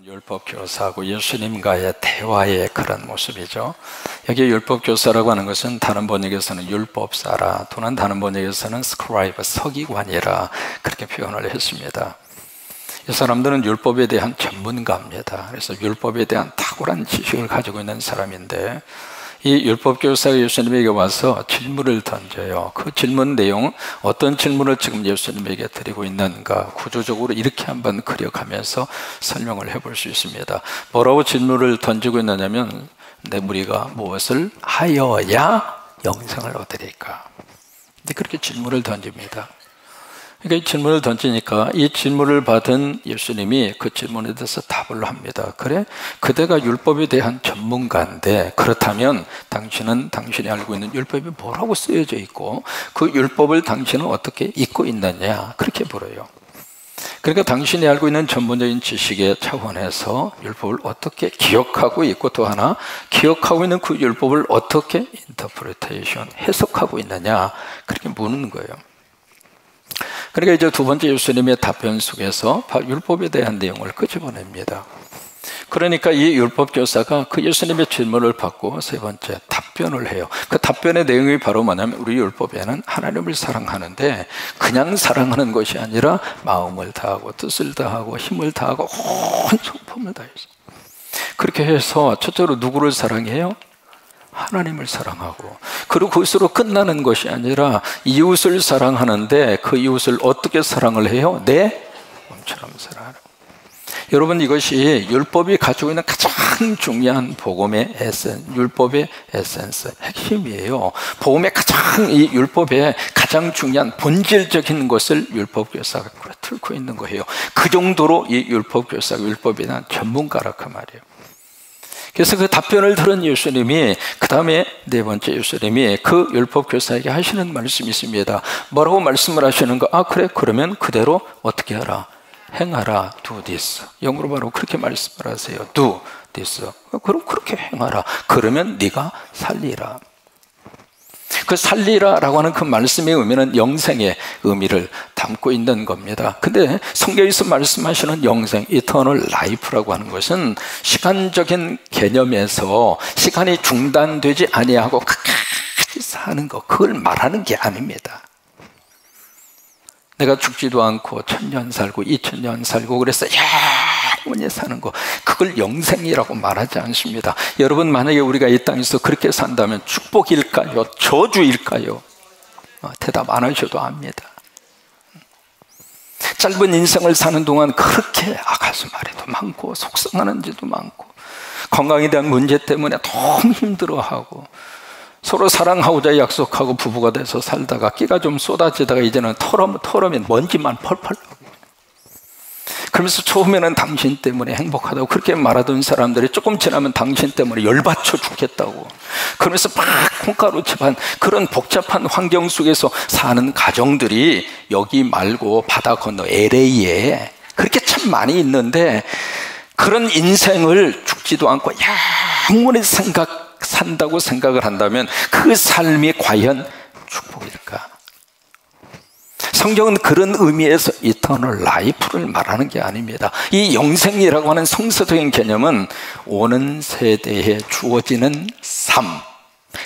율법교사하고 예수님과의 대화의 그런 모습이죠. 여기 율법교사라고 하는 것은 다른 번역에서는 율법사라, 또는 다른 번역에서는 스크라이브, 서기관이라 그렇게 표현을 했습니다. 이 사람들은 율법에 대한 전문가입니다. 그래서 율법에 대한 탁월한 지식을 가지고 있는 사람인데, 이 율법교사가 예수님에게 와서 질문을 던져요. 그 질문 내용, 어떤 질문을 지금 예수님에게 드리고 있는가, 구조적으로 이렇게 한번 그려가면서 설명을 해볼 수 있습니다. 뭐라고 질문을 던지고 있느냐면, 내 우리가 무엇을 하여야 영생을 얻으리까? 근데 그렇게 질문을 던집니다. 그러니까 이 질문을 던지니까 이 질문을 받은 예수님이 그 질문에 대해서 답을 합니다. 그래? 그대가 율법에 대한 전문가인데, 그렇다면 당신은 당신이 알고 있는 율법이 뭐라고 쓰여져 있고 그 율법을 당신은 어떻게 잊고 있느냐, 그렇게 물어요. 그러니까 당신이 알고 있는 전문적인 지식의 차원에서 율법을 어떻게 기억하고 있고, 또 하나 기억하고 있는 그 율법을 어떻게 인터프리테이션, 해석하고 있느냐, 그렇게 묻는 거예요. 그러니까 이제 두 번째 예수님의 답변 속에서 율법에 대한 내용을 끄집어냅니다. 그러니까 이 율법교사가 그 예수님의 질문을 받고 세 번째 답변을 해요. 그 답변의 내용이 바로 뭐냐면, 우리 율법에는 하나님을 사랑하는데 그냥 사랑하는 것이 아니라 마음을 다하고 뜻을 다하고 힘을 다하고 온 성품을 다해서, 그렇게 해서 첫째로 누구를 사랑해요? 하나님을 사랑하고, 그리고 그것으로 끝나는 것이 아니라 이웃을 사랑하는데 그 이웃을 어떻게 사랑을 해요? 내 몸처럼 사랑하라. 여러분, 이것이 율법이 가지고 있는 가장 중요한 복음의 에센스, 율법의 에센스, 핵심이에요. 복음의 가장, 이 율법의 가장 중요한 본질적인 것을 율법교사가 틀고 있는 거예요. 그 정도로 이 율법교사가 율법에 대한 전문가라 그 말이에요. 그래서 그 답변을 들은 예수님이, 그 다음에 네 번째 예수님이 그 율법교사에게 하시는 말씀이 있습니다. 뭐라고 말씀을 하시는가? 아, 그래, 그러면 그대로 어떻게 하라? 행하라. Do this. 영어로 바로 그렇게 말씀을 하세요. Do this. 그럼 그렇게 행하라. 그러면 네가 살리라. 그 살리라라고 하는 그 말씀의 의미는 영생의 의미를 담고 있는 겁니다. 근데 성경에서 말씀하시는 영생, eternal life라고 하는 것은 시간적인 개념에서 시간이 중단되지 아니하고 끝까지 사는 것, 그걸 말하는 게 아닙니다. 내가 죽지도 않고 1000년 살고 2000년 살고 그래서 영원히 사는 거, 그걸 영생이라고 말하지 않습니다. 여러분, 만약에 우리가 이 땅에서 그렇게 산다면 축복일까요? 저주일까요? 대답 안 하셔도 압니다. 짧은 인생을 사는 동안 그렇게 가슴앓이도 많고 속상하는 짓도 많고 건강에 대한 문제 때문에 너무 힘들어하고, 서로 사랑하고자 약속하고 부부가 돼서 살다가 끼가 좀 쏟아지다가 이제는 털으면 먼지만 펄펄 나고, 그러면서 처음에는 당신 때문에 행복하다고 그렇게 말하던 사람들이 조금 지나면 당신 때문에 열받쳐 죽겠다고, 그러면서 막 콩가루 집안, 그런 복잡한 환경 속에서 사는 가정들이 여기 말고 바다 건너 LA에 그렇게 참 많이 있는데, 그런 인생을 죽지도 않고 영원히 산다고 생각을 한다면 그 삶이 과연 축복일까? 성경은 그런 의미에서 이터널 라이프를 말하는 게 아닙니다. 이 영생이라고 하는 성서적인 개념은 오는 세대에 주어지는 삶,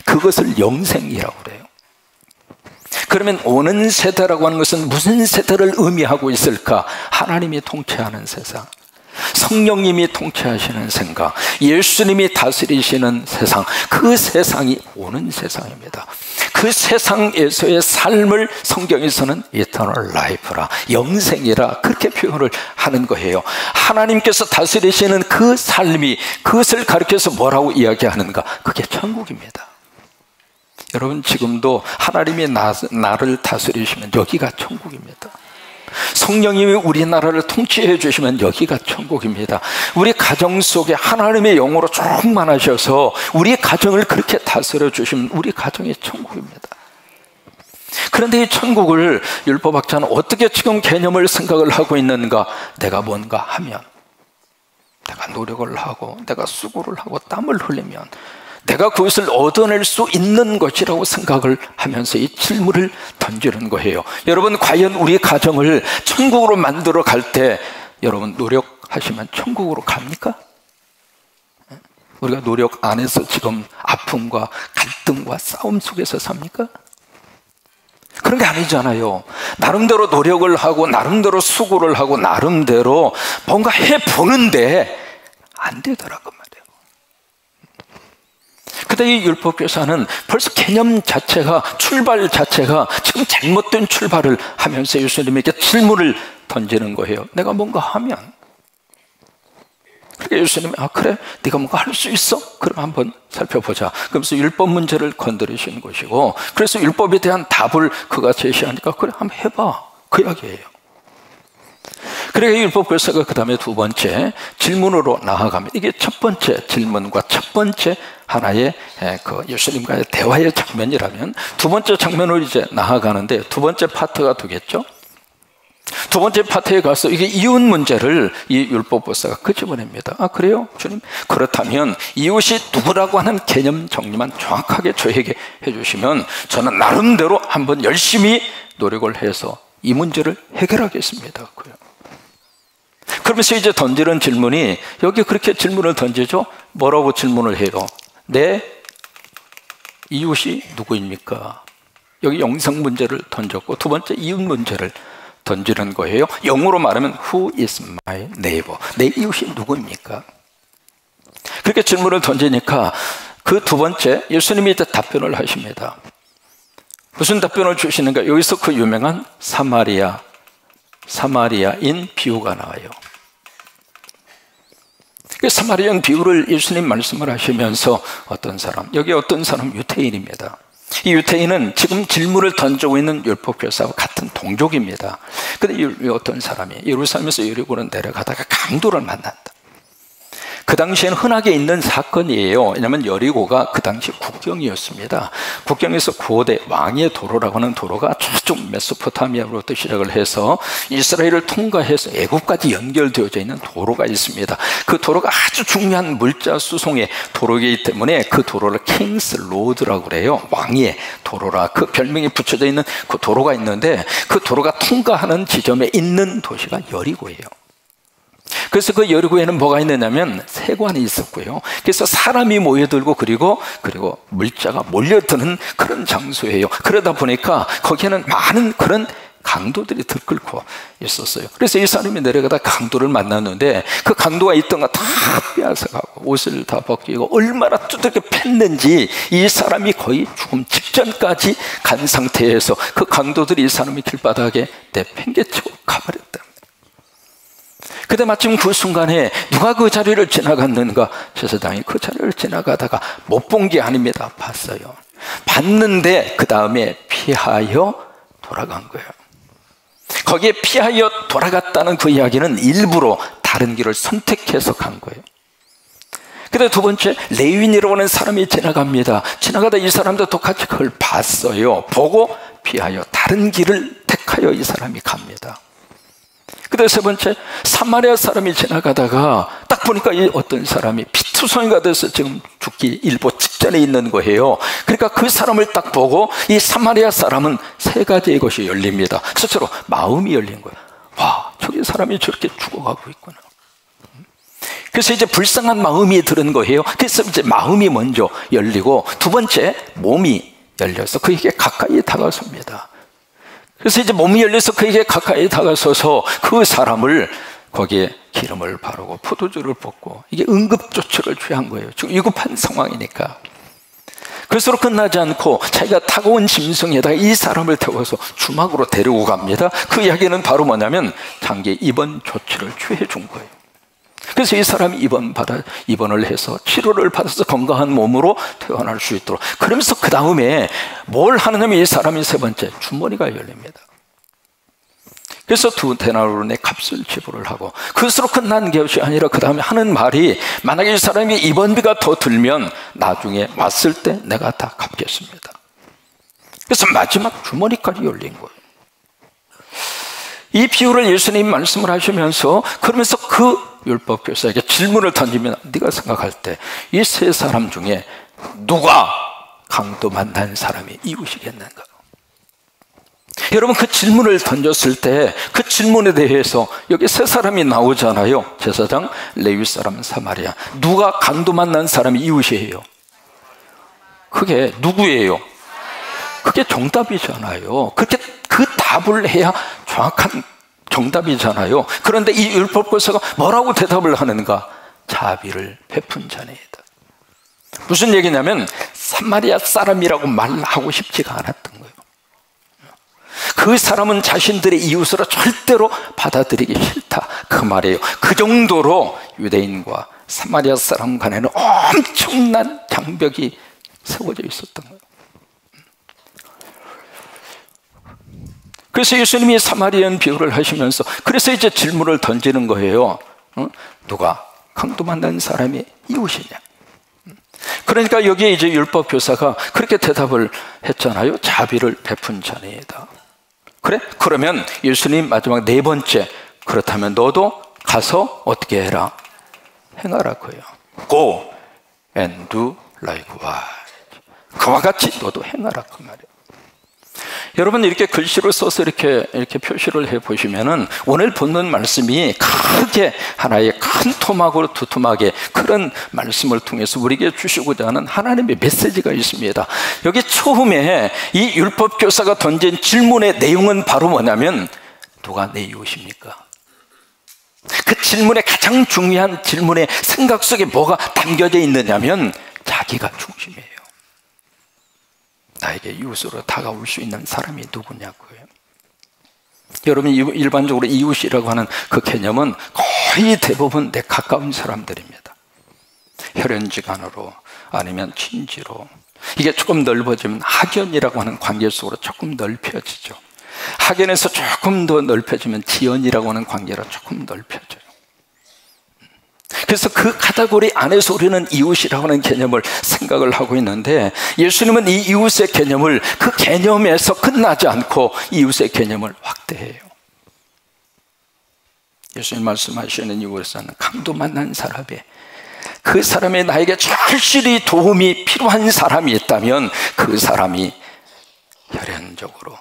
그것을 영생이라고 그래요. 그러면 오는 세대라고 하는 것은 무슨 세대를 의미하고 있을까? 하나님이 통치하는 세상, 성령님이 통치하시는 생각, 예수님이 다스리시는 세상, 그 세상이 오는 세상입니다. 그 세상에서의 삶을 성경에서는 eternal life라, 영생이라 그렇게 표현을 하는 거예요. 하나님께서 다스리시는 그 삶이, 그것을 가리켜서 뭐라고 이야기하는가? 그게 천국입니다. 여러분, 지금도 하나님이 나를 다스리시면 여기가 천국입니다. 성령님이 우리나라를 통치해 주시면 여기가 천국입니다. 우리 가정 속에 하나님의 영으로 충만하셔서 우리 가정을 그렇게 다스려 주시면 우리 가정이 천국입니다. 그런데 이 천국을 율법학자는 어떻게 지금 개념을 생각을 하고 있는가? 내가 뭔가 하면, 내가 노력을 하고 내가 수고를 하고 땀을 흘리면 내가 그것을 얻어낼 수 있는 것이라고 생각을 하면서 이 질문을 던지는 거예요. 여러분, 과연 우리 가정을 천국으로 만들어 갈 때 여러분 노력 노력하시면 천국으로 갑니까? 우리가 노력 안 해서 지금 아픔과 갈등과 싸움 속에서 삽니까? 그런 게 아니잖아요. 나름대로 노력을 하고 나름대로 수고를 하고 나름대로 뭔가 해보는데 안 되더라고 말이에요. 근데 이 율법교사는 벌써 개념 자체가, 출발 자체가 지금 잘못된 출발을 하면서 예수님에게 질문을 던지는 거예요. 내가 뭔가 하면. 그러니까 예수님이 그래? 네가 뭔가 할 수 있어? 그럼 한번 살펴보자. 그러면서 율법 문제를 건드리시는 것이고, 그래서 율법에 대한 답을 그가 제시하니까 그래 한번 해봐, 그 이야기예요. 그러니까 율법교사가 그 다음에 두 번째 질문으로 나아갑니다. 이게 첫 번째 질문과 첫 번째 하나의 그 예수님과의 대화의 장면이라면, 두 번째 장면으로 이제 나아가는데 두 번째 파트가 되겠죠. 두 번째 파트에 가서 이게 이웃 문제를 이 율법교사가 끄집어냅니다. 그래요? 주님? 그렇다면 이웃이 누구라고 하는 개념 정리만 정확하게 저에게 해주시면 저는 나름대로 한번 열심히 노력을 해서 이 문제를 해결하겠습니다. 그러면서 이제 던지는 질문이, 여기 그렇게 질문을 던지죠? 뭐라고 질문을 해요? 내 이웃이 누구입니까? 여기 영성 문제를 던졌고 두 번째 이웃 문제를 던지는 거예요. 영어로 말하면 Who is my neighbor? 내 이웃이 누구입니까? 그렇게 질문을 던지니까 그 두 번째 예수님이 이제 답변을 하십니다. 무슨 답변을 주시는가? 여기서 그 유명한 사마리아인 비유가 나와요. 그 사마리아인 비유를 예수님 말씀을 하시면서 어떤 사람, 여기 어떤 사람 유태인입니다. 이 유태인은 지금 질문을 던지고 있는 율법교사와 같은 동족입니다. 그런데 어떤 사람이 예루살렘에서 여리고로 내려가다가 강도를 만난다. 그 당시에는 흔하게 있는 사건이에요. 왜냐하면 여리고가 그 당시 국경이었습니다. 국경에서 고대 왕의 도로라고 하는 도로가 저쪽 메소포타미아로부터 시작을 해서 이스라엘을 통과해서 애국까지 연결되어져 있는 도로가 있습니다. 그 도로가 아주 중요한 물자 수송의 도로이기 때문에 그 도로를 킹스 로드라고 그래요. 왕의 도로라, 그 별명이 붙여져 있는 그 도로가 있는데, 그 도로가 통과하는 지점에 있는 도시가 여리고예요. 그래서 그 여리고에는 뭐가 있느냐면 세관이 있었고요. 그래서 사람이 모여들고 그리고 물자가 몰려드는 그런 장소예요. 그러다 보니까 거기에는 많은 그런 강도들이 들끓고 있었어요. 그래서 이 사람이 내려가다 강도를 만났는데, 그 강도가 있던 거 다 빼앗아가고 옷을 다 벗기고 얼마나 두들겨 팼는지 이 사람이 거의 죽음 직전까지 간 상태에서 그 강도들이 이 사람이 길바닥에 내팽개치고 가버렸다. 그때 마침 그 순간에 누가 그 자리를 지나갔는가? 제사장이 그 자리를 지나가다가 못 본 게 아닙니다. 봤어요. 봤는데 그 다음에 피하여 돌아간 거예요. 거기에 피하여 돌아갔다는 그 이야기는 일부러 다른 길을 선택해서 간 거예요. 근데 두 번째, 레위인이라고 하는 사람이 지나갑니다. 지나가다 이 사람도 똑같이 그걸 봤어요. 보고 피하여 다른 길을 택하여 이 사람이 갑니다. 근데 세 번째, 사마리아 사람이 지나가다가 딱 보니까 이 어떤 사람이 피투성이가 돼서 지금 죽기 일보 직전에 있는 거예요. 그러니까 그 사람을 딱 보고 이 사마리아 사람은 세 가지의 것이 열립니다. 스스로 마음이 열린 거예요. 와, 저기 사람이 저렇게 죽어가고 있구나. 그래서 이제 불쌍한 마음이 드는 거예요. 그래서 이제 마음이 먼저 열리고 두 번째, 몸이 열려서 그에게 가까이 다가섭니다. 그래서 이제 몸이 열려서 그에게 가까이 다가서서 그 사람을 거기에 기름을 바르고 포도주를 붓고, 이게 응급조치를 취한 거예요. 지금 위급한 상황이니까. 그래서 끝나지 않고 자기가 타고 온 짐승에다가 이 사람을 태워서 주막으로 데리고 갑니다. 그 이야기는 바로 뭐냐면 장기 입원 조치를 취해 준 거예요. 그래서 이 사람이 입원을 해서 치료를 받아서 건강한 몸으로 퇴원할 수 있도록. 그러면서 그 다음에 뭘 하느냐면 이 사람이 세 번째, 주머니가 열립니다. 그래서 2데나리온의 값을 지불을 하고, 그것으로 끝난 것이 아니라 그 다음에 하는 말이, 만약에 이 사람이 입원비가 더 들면 나중에 왔을 때 내가 다 갚겠습니다. 그래서 마지막 주머니까지 열린 거예요. 이 비유를 예수님 말씀을 하시면서, 그러면서 그 율법교사에게 질문을 던지면, 네가 생각할 때 이 세 사람 중에 누가 강도 만난 사람이 이웃이겠는가? 여러분, 그 질문을 던졌을 때 그 질문에 대해서 여기 세 사람이 나오잖아요. 제사장, 레위 사람, 사마리아. 누가 강도 만난 사람이 이웃이에요? 그게 누구예요? 그게 정답이잖아요. 그렇게 그 답을 해야 정확한 정답이잖아요. 그런데 이 율법교사가 뭐라고 대답을 하는가? 자비를 베푼 자네이다. 무슨 얘기냐면 사마리아 사람이라고 말하고 싶지가 않았던 거예요. 그 사람은 자신들의 이웃으로 절대로 받아들이기 싫다, 그 말이에요. 그 정도로 유대인과 사마리아 사람 간에는 엄청난 장벽이 세워져 있었던 거예요. 그래서 예수님이 사마리안 비유를 하시면서 그래서 이제 질문을 던지는 거예요. 누가 강도 만난 사람이 이웃이냐? 그러니까 여기에 이제 율법 교사가 그렇게 대답을 했잖아요. 자비를 베푼 자네이다. 그래? 그러면 예수님 마지막 네 번째, 그렇다면 너도 가서 어떻게 해라? 행하라고요. Go and do likewise. 그와 같이 너도 행하라, 그 말이에요. 여러분, 이렇게 글씨로 써서 이렇게 표시를 해 보시면은 오늘 본문 말씀이 크게 하나의 큰 토막으로 두툼하게 그런 말씀을 통해서 우리에게 주시고자 하는 하나님의 메시지가 있습니다. 여기 처음에 이 율법 교사가 던진 질문의 내용은 바로 뭐냐면 누가 내 이웃입니까? 그 질문의 가장 중요한 질문의 생각 속에 뭐가 담겨져 있느냐면 자기가 중심이에요. 나에게 이웃으로 다가올 수 있는 사람이 누구냐고요. 여러분, 일반적으로 이웃이라고 하는 그 개념은 거의 대부분 내 가까운 사람들입니다. 혈연지간으로 아니면 친지로, 이게 조금 넓어지면 학연이라고 하는 관계 속으로 조금 넓혀지죠. 학연에서 조금 더 넓혀지면 지연이라고 하는 관계로 조금 넓혀져요. 그래서 그 카테고리 안에서 우리는 이웃이라고 하는 개념을 생각을 하고 있는데, 예수님은 이 이웃의 개념을 그 개념에서 끝나지 않고 이웃의 개념을 확대해요. 예수님 말씀하시는 이웃에서는 강도 만난 사람에, 그 사람이 나에게 절실히 도움이 필요한 사람이 있다면 그 사람이 혈연적으로,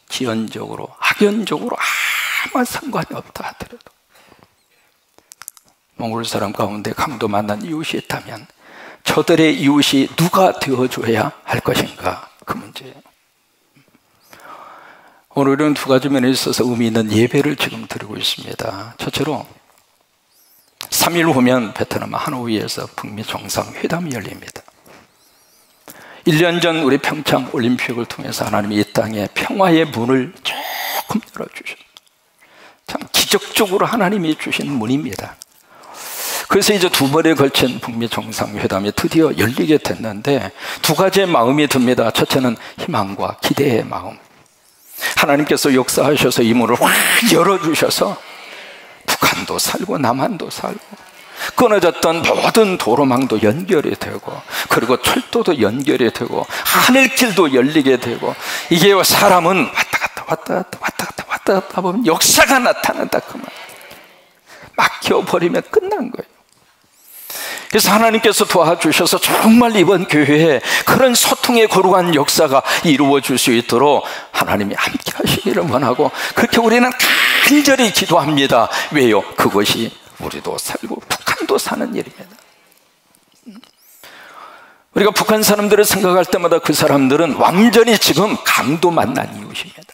지연적으로, 학연적으로 아무 상관이 없다 하더라도 몽골 사람 가운데 강도 만난 이웃이 있다면 저들의 이웃이 누가 되어줘야 할 것인가, 그 문제예요. 오늘은 두 가지 면에 있어서 의미 있는 예배를 지금 드리고 있습니다. 첫째로 3일 후면 베트남 하노이에서 북미 정상회담이 열립니다. 1년 전 우리 평창 올림픽을 통해서 하나님이 이 땅에 평화의 문을 조금 열어주셨어요. 참 기적적으로 하나님이 주신 문입니다. 그래서 이제 두 번에 걸친 북미 정상회담이 드디어 열리게 됐는데 두 가지의 마음이 듭니다. 첫째는 희망과 기대의 마음. 하나님께서 역사하셔서 이 문을 확 열어주셔서 북한도 살고 남한도 살고 끊어졌던 모든 도로망도 연결이 되고, 그리고 철도도 연결이 되고, 하늘길도 열리게 되고, 이게 사람은 왔다 갔다 보면 역사가 나타난다, 그 말. 막혀버리면 끝난 거예요. 그래서 하나님께서 도와주셔서 정말 이번 교회에 그런 소통의 거룩한 역사가 이루어질 수 있도록 하나님이 함께 하시기를 원하고, 그렇게 우리는 간절히 기도합니다. 왜요? 그것이 우리도 살고 북한도 사는 일입니다. 우리가 북한 사람들을 생각할 때마다 그 사람들은 완전히 지금 강도 만난 이웃입니다.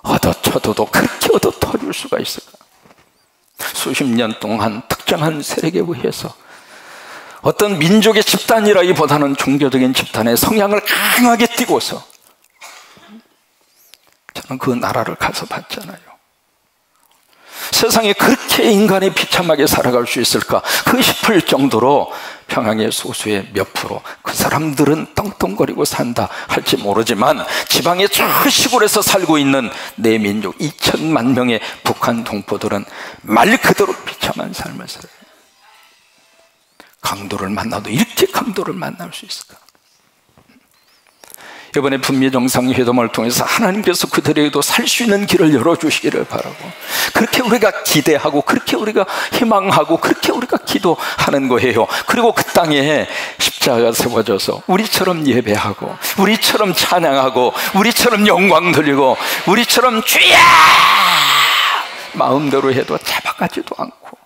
얻어쳐도 그렇게 얻어터줄 수가 있을까? 수십 년 동안 특정한 세력에 의해서 어떤 민족의 집단이라기보다는 종교적인 집단의 성향을 강하게 띠고서 저는 그 나라를 가서 봤잖아요. 세상에 그렇게 인간이 비참하게 살아갈 수 있을까, 그 싶을 정도로 평양의 소수의 몇 프로, 그 사람들은 떵떵거리고 산다 할지 모르지만 지방의 저 시골에서 살고 있는 내 민족 2천만 명의 북한 동포들은 말 그대로 비참한 삶을 살아요. 강도를 만나도 이렇게 강도를 만날 수 있을까? 이번에 북미 정상회담을 통해서 하나님께서 그들에게도 살 수 있는 길을 열어주시기를 바라고, 그렇게 우리가 기대하고, 그렇게 우리가 희망하고, 그렇게 우리가 기도하는 거예요. 그리고 그 땅에 십자가가 세워져서 우리처럼 예배하고, 우리처럼 찬양하고, 우리처럼 영광 돌리고, 우리처럼 주야 마음대로 해도 잡아가지도 않고,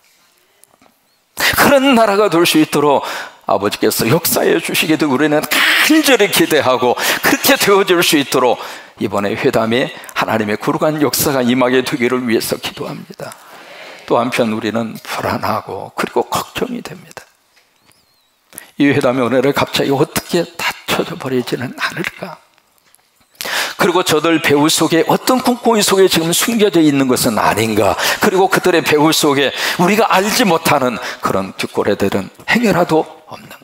그런 나라가 될 수 있도록 아버지께서 역사해 주시게 되고 우리는 간절히 기대하고, 그렇게 되어질 수 있도록 이번에 회담에 하나님의 거룩한 역사가 임하게 되기를 위해서 기도합니다. 또 한편 우리는 불안하고 그리고 걱정이 됩니다. 이 회담의 은혜를 갑자기 어떻게 다 쳐져버리지는 않을까? 그리고 저들 배후 속에 어떤 꿍꿍이 속에 지금 숨겨져 있는 것은 아닌가? 그리고 그들의 배후 속에 우리가 알지 못하는 그런 뒷골애들은 행여라도 없는가?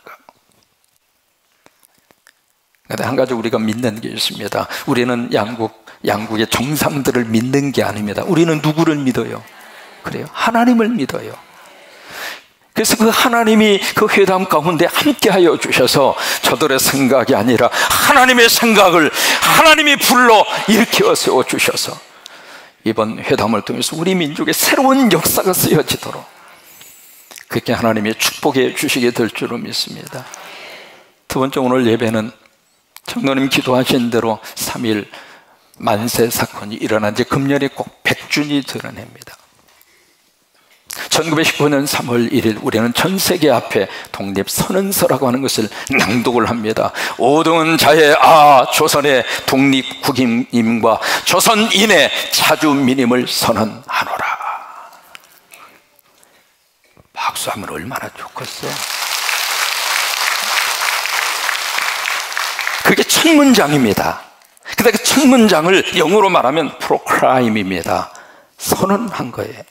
그런데 한 가지 우리가 믿는 게 있습니다. 우리는 양국의 정상들을 믿는 게 아닙니다. 우리는 누구를 믿어요? 그래요? 하나님을 믿어요. 그래서 그 하나님이 그 회담 가운데 함께하여 주셔서 저들의 생각이 아니라 하나님의 생각을 하나님이 불러 일으켜 세워 주셔서 이번 회담을 통해서 우리 민족의 새로운 역사가 쓰여지도록 그렇게 하나님이 축복해 주시게 될 줄로 믿습니다. 두 번째, 오늘 예배는 청노님 기도하신 대로 3.1 만세 사건이 일어난 지 금년이 꼭 100주년이 드러냅니다. 1919년 3월 1일 우리는 전 세계 앞에 독립선언서라고 하는 것을 낭독을 합니다. 오등 자의 조선의 독립국임과 조선인의 자주민임을 선언하노라. 박수하면 얼마나 좋겠어. 그게 첫 문장입니다. 근데 그 첫 문장을 영어로 말하면 proclaim입니다. 선언한 거예요.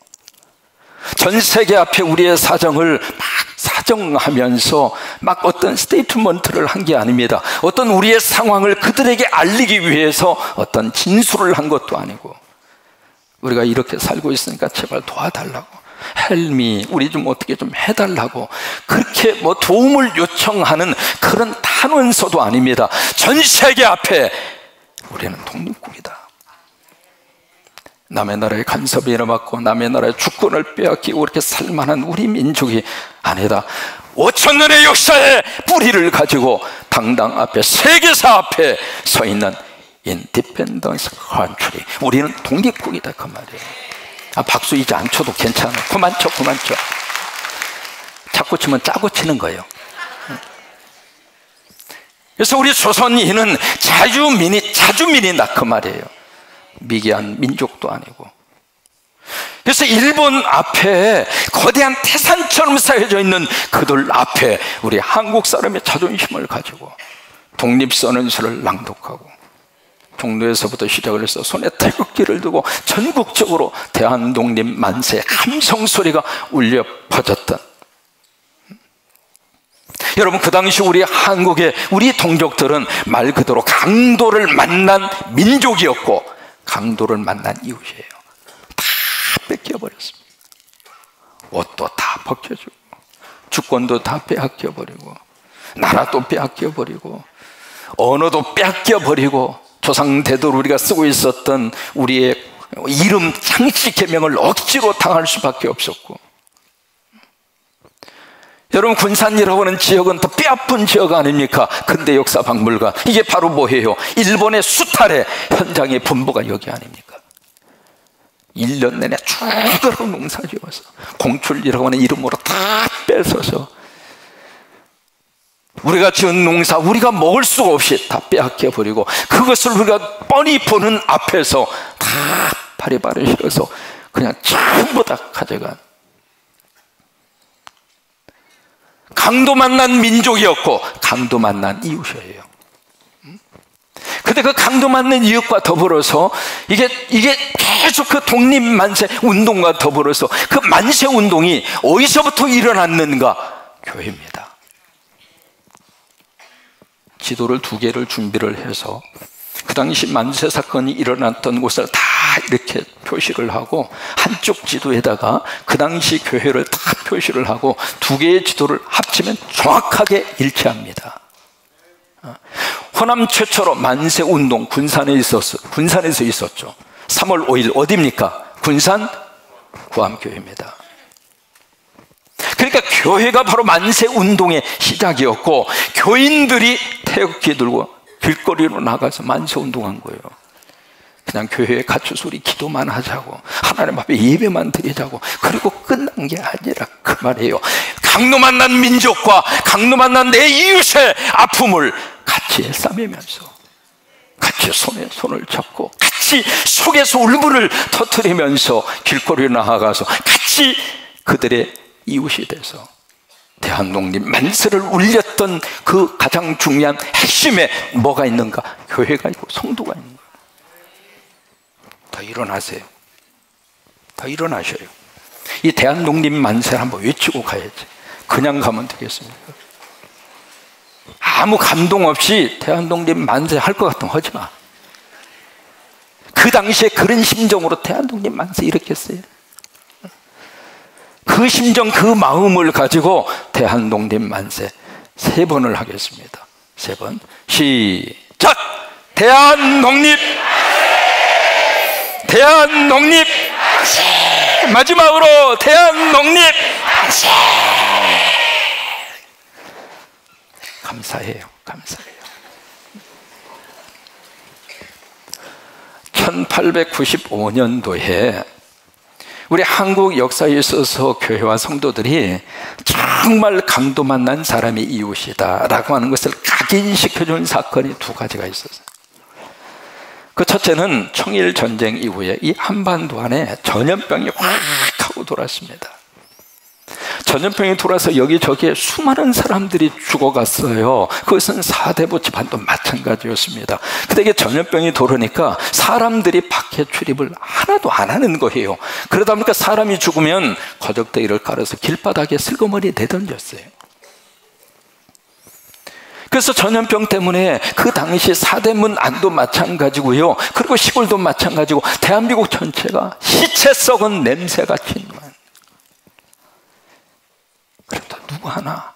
전 세계 앞에 우리의 사정을 막 사정하면서 막 어떤 스테이트먼트를 한 게 아닙니다. 어떤 우리의 상황을 그들에게 알리기 위해서 어떤 진술을 한 것도 아니고, 우리가 이렇게 살고 있으니까 제발 도와달라고, help me, 우리 좀 어떻게 좀 해달라고, 그렇게 뭐 도움을 요청하는 그런 탄원서도 아닙니다. 전 세계 앞에 우리는 독립국이다. 남의 나라에 간섭이 일어났고 남의 나라의 주권을 빼앗기고 이렇게 살만한 우리 민족이 아니다. 5,000년의 역사의 뿌리를 가지고 당당 앞에, 세계사 앞에 서 있는 Independence Country, 우리는 독립국이다 그 말이에요. 박수 이제 안 쳐도 괜찮아. 그만 쳐. 자꾸 치면 짜고 치는 거예요. 그래서 우리 조선인은 자주민이다 그 말이에요. 미개한 민족도 아니고. 그래서 일본 앞에 거대한 태산처럼 쌓여져 있는 그들 앞에 우리 한국 사람의 자존심을 가지고 독립선언서를 낭독하고, 종로에서부터 시작을 해서 손에 태극기를 두고 전국적으로 대한독립 만세 함성 소리가 울려 퍼졌던, 여러분 그 당시 우리 한국의 우리 동족들은 말 그대로 강도를 만난 민족이었고 강도를 만난 이웃이에요. 다 뺏겨버렸습니다. 옷도 다 벗겨주고, 주권도 다 빼앗겨버리고, 나라도 빼앗겨버리고, 언어도 빼앗겨버리고, 조상대대로 우리가 쓰고 있었던 우리의 이름 창씨 개명을 억지로 당할 수밖에 없었고, 여러분 군산이라고 하는 지역은 더 뼈아픈 지역 아닙니까? 근대 역사 박물관, 이게 바로 뭐예요? 일본의 수탈의 현장의 분부가 여기 아닙니까? 1년 내내 죽도록 농사지어서 공출이라고 하는 이름으로 다 뺏어서 우리가 지은 농사 우리가 먹을 수가 없이 다 빼앗겨버리고, 그것을 우리가 뻔히 보는 앞에서 다 바리바리 실어서 그냥 전부 다 가져간 강도 만난 민족이었고 강도 만난 이웃이에요. 근데 그 강도 만난 이웃과 더불어서 이게 계속 그 독립만세 운동과 더불어서 그 만세 운동이 어디서부터 일어났는가? 교회입니다. 지도를 2개를 준비를 해서 그 당시 만세 사건이 일어났던 곳을 다 이렇게 표시를 하고, 한쪽 지도에다가 그 당시 교회를 다 표시를 하고 2개의 지도를 합치면 정확하게 일치합니다. 호남 최초로 만세 운동 군산에서 있었죠. 3월 5일 어디입니까? 군산 구암교회입니다. 그러니까 그러니까 교회가 바로 만세 운동의 시작이었고, 교인들이 태극기 들고 길거리로 나가서 만세 운동한 거예요. 그냥 교회에 갇혀서 우리 기도만 하자고, 하나님 앞에 예배만 드리자고, 그리고 끝난 게 아니라 그 말이에요. 강로 만난 민족과 강로 만난 내 이웃의 아픔을 같이 싸매면서, 같이 손에 손을 잡고, 같이 속에서 울분을 터뜨리면서 길거리에 나아가서 같이 그들의 이웃이 돼서 대한독립 만세를 울렸던 그 가장 중요한 핵심에 뭐가 있는가? 교회가 있고 성도가 있는 거예요. 더 일어나세요. 더 일어나셔요. 이 대한독립 만세를 한번 외치고 가야지. 그냥 가면 되겠습니까? 아무 감동 없이 대한독립 만세 할 것 같으면 하지 마. 그 당시에 그런 심정으로 대한독립 만세 일으켰어요. 그 심정, 그 마음을 가지고 대한독립 만세 3번을 하겠습니다. 3번 시작! 대한독립, 대한독립 만세! 마지막으로 대한독립 만세! 감사해요. 감사해요. 1895년도에 우리 한국 역사에 있어서 교회와 성도들이 정말 강도 만난 사람이 이웃이다 라고 하는 것을 각인시켜준 사건이 2가지가 있었어요. 그 첫째는 청일전쟁 이후에 이 한반도 안에 전염병이 확 하고 돌았습니다. 전염병이 돌아서 여기저기에 수많은 사람들이 죽어갔어요. 그것은 사대부 집안도 마찬가지였습니다. 근데 이게 전염병이 돌으니까 사람들이 밖에 출입을 하나도 안 하는 거예요. 그러다 보니까 사람이 죽으면 거적대기를 깔아서 길바닥에 슬그머니 내던졌어요. 그래서 전염병 때문에 그 당시 사대문 안도 마찬가지고요, 그리고 시골도 마찬가지고 대한민국 전체가 시체 썩은 냄새가 진만. 그래도 누구 하나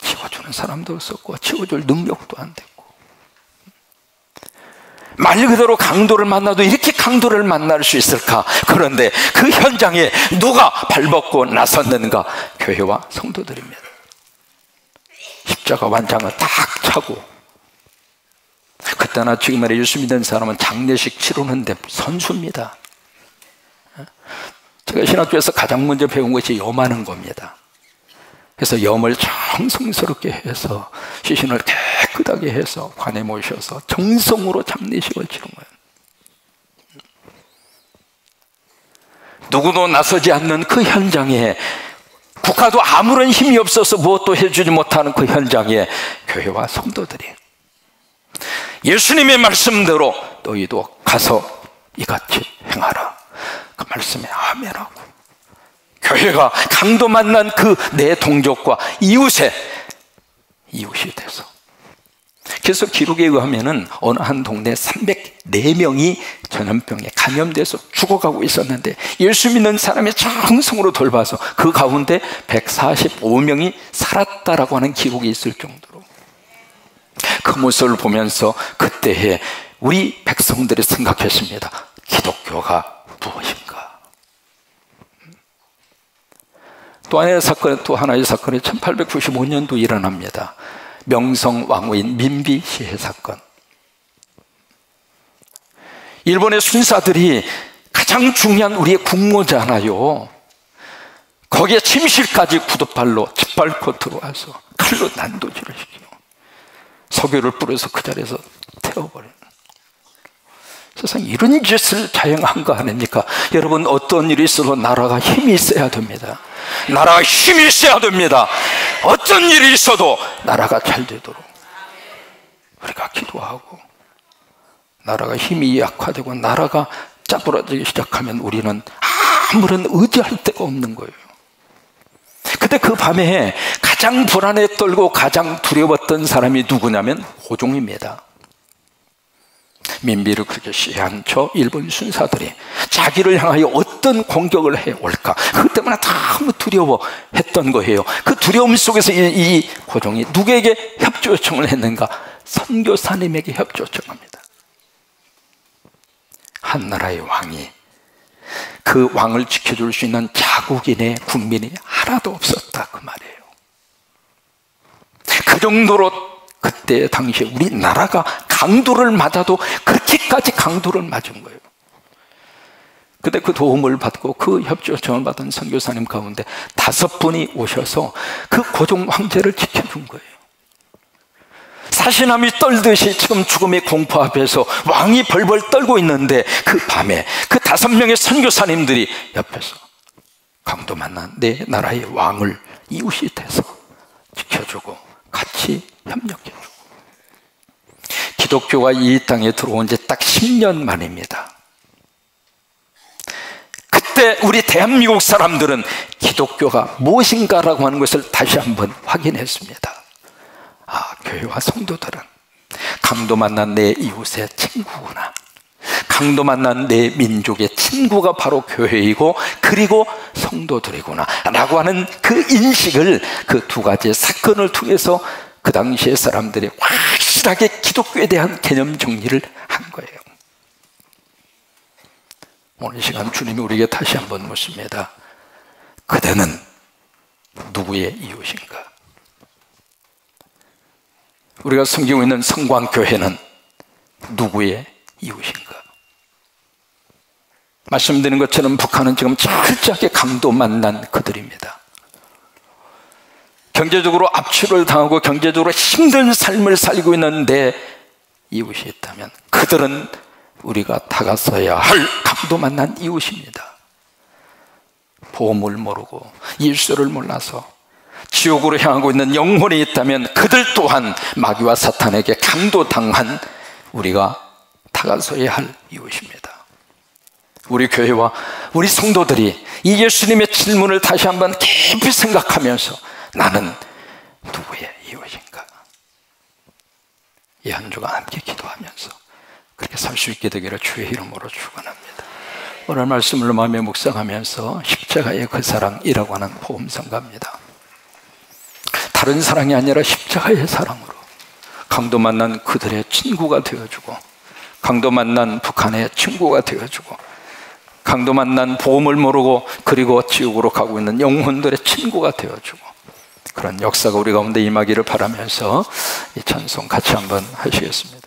치워주는 사람도 없었고 치워줄 능력도 안 됐고, 말 그대로 강도를 만나도 이렇게 강도를 만날 수 있을까? 그런데 그 현장에 누가 발벗고 나섰는가? 교회와 성도들입니다. 십자가 완장을 딱 차고, 그때나 지금이나 예수 믿는 사람은 장례식 치르는데 선수입니다. 제가 신학교에서 가장 먼저 배운 것이 염하는 겁니다. 그래서 염을 정성스럽게 해서 시신을 깨끗하게 해서 관에 모셔서 정성으로 장례식을 치른 거예요. 누구도 나서지 않는 그 현장에, 국가도 아무런 힘이 없어서 무엇도 해주지 못하는 그 현장에 교회와 성도들이 예수님의 말씀대로 너희도 가서 이같이 행하라, 그 말씀에 아멘하고, 교회가 강도 만난 그 내 동족과 이웃이 돼서, 그래서 기록에 의하면은 어느 한 동네 304명이 전염병에 감염돼서 죽어가고 있었는데 예수 믿는 사람의 정성으로 돌봐서 그 가운데 145명이 살았다라고 하는 기록이 있을 정도로, 그 모습을 보면서 그때에 우리 백성들이 생각했습니다. 기독교가 무엇인가? 또 하나의 사건이 1895년도 일어납니다. 명성 왕후인 민비 시해 사건. 일본의 순사들이 가장 중요한 우리의 국모잖아요. 거기에 침실까지 구두발로 짓밟고 들어와서 칼로 난도질을 시키고 석유를 뿌려서 그 자리에서 태워버려요. 세상에 이런 짓을 자행한 거 아닙니까? 여러분, 어떤 일이 있어도 나라가 힘이 있어야 됩니다. 나라가 힘이 있어야 됩니다. 어떤 일이 있어도 나라가 잘 되도록 우리가 기도하고, 나라가 힘이 약화되고 나라가 짜부러지기 시작하면 우리는 아무런 의지할 데가 없는 거예요. 그때 그 밤에 가장 불안에 떨고 가장 두려웠던 사람이 누구냐면 호종입니다. 민비를 그렇게 시해한 저 일본 순사들이 자기를 향하여 어떤 공격을 해올까, 그것 때문에 너무 두려워했던 거예요. 그 두려움 속에서 이 고종이 누구에게 협조 요청을 했는가? 선교사님에게 협조 요청합니다. 한 나라의 왕이 그 왕을 지켜줄 수 있는 자국인의 국민이 하나도 없었다 그 말이에요. 그 정도로 그때 당시에 우리나라가 강도를 맞아도 그렇게까지 강도를 맞은 거예요. 근데 그 도움을 받고 그 협조 요청을 받은 선교사님 가운데 5분이 오셔서 그 고종 황제를 지켜준 거예요. 사시나미 떨듯이 지금 죽음의 공포 앞에서 왕이 벌벌 떨고 있는데 그 밤에 그 5명의 선교사님들이 옆에서 강도 만난 내 나라의 왕을 이웃이 돼서 지켜주고 같이 협력해주고. 기독교가 이 땅에 들어온 지 딱 10년 만입니다. 그때 우리 대한민국 사람들은 기독교가 무엇인가라고 하는 것을 다시 한번 확인했습니다. 교회와 성도들은 강도 만난 내 이웃의 친구구나. 강도 만난 내 민족의 친구가 바로 교회이고 그리고 성도들이구나 라고 하는 그 인식을 그 2가지의 사건을 통해서 그 당시의 사람들이 확실하게 기독교에 대한 개념 정리를 한 거예요. 오늘 시간 주님이 우리에게 다시 한번 묻습니다. 그대는 누구의 이웃인가? 우리가 섬기고 있는 성광교회는 누구의 이웃인가? 말씀드린 것처럼 북한은 지금 철저하게 강도 만난 그들입니다. 경제적으로 압출을 당하고 경제적으로 힘든 삶을 살고 있는 내 이웃이 있다면 그들은 우리가 다가서야 할 강도 만난 이웃입니다. 보험을 모르고 예수를 몰라서 지옥으로 향하고 있는 영혼이 있다면 그들 또한 마귀와 사탄에게 강도당한 우리가 다가서야 할 이웃입니다. 우리 교회와 우리 성도들이 이 예수님의 질문을 다시 한번 깊이 생각하면서 나는 누구의 이웃인가? 이 한 주간 함께 기도하면서 그렇게 살 수 있게 되기를 주의 이름으로 축원합니다. 오늘 말씀을 마음에 묵상하면서 십자가의 그 사랑이라고 하는 복음성가입니다. 다른 사랑이 아니라 십자가의 사랑으로 강도 만난 그들의 친구가 되어주고, 강도 만난 북한의 친구가 되어주고, 강도 만난 복음을 모르고 그리고 지옥으로 가고 있는 영혼들의 친구가 되어주고, 그런 역사가 우리 가운데 임하기를 바라면서 이 찬송 같이 한번 하시겠습니다.